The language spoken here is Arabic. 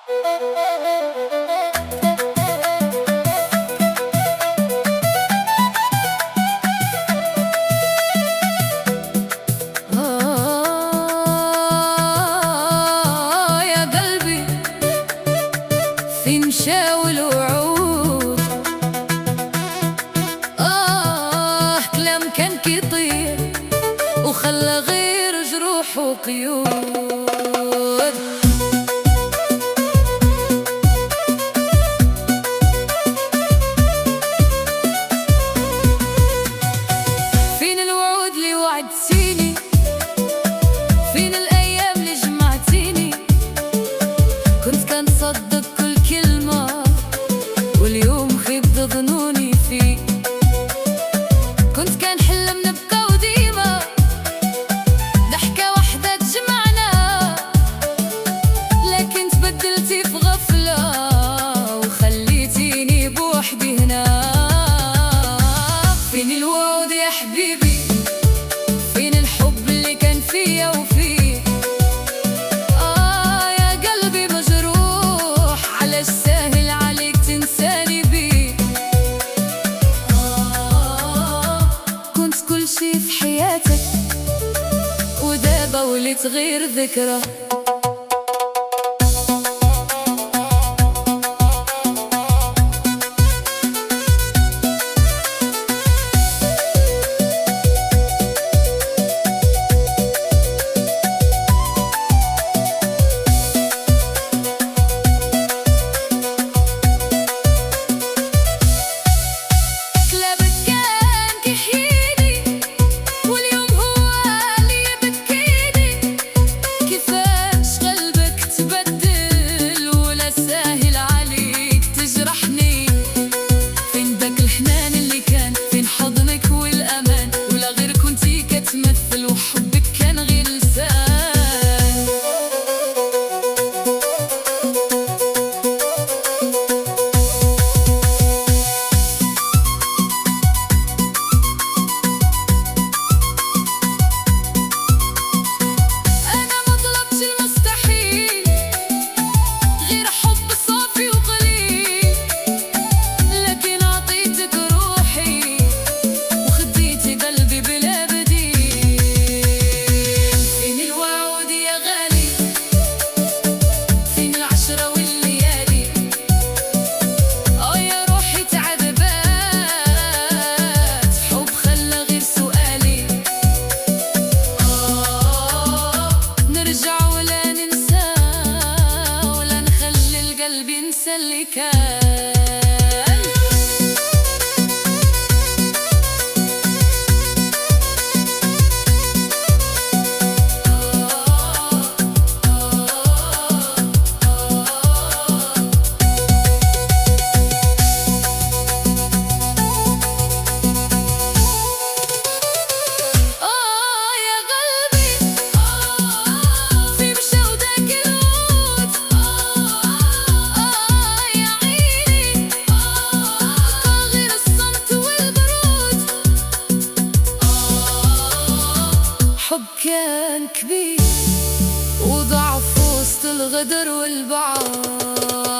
يا قلبي في مشاوي الوعود، كلام كان كيطير وخلى غير جروح وقيود. فين الوعود اللي وعدتيني؟ فين الأيام اللي جمعتيني؟ كنت كنصدق كل كلمة واليوم خيبت ظنوني فيك. كنت كنحلم نبقى وديما ضحكة واحدة تجمعنا، لكن تبدلتي في غفلة وخليتيني بوحدي هنا. فين الوعود يا حبيبي؟ فين الحب اللي كان فيا وفيك؟ يا قلبي مجروح، علاش ساهل عليك تنساني بيه؟ كنت كل شي في حياتك ودابا وليت غير ذكرى. اللي كان حب كان كبير وضعف وسط الغدر والبعاد.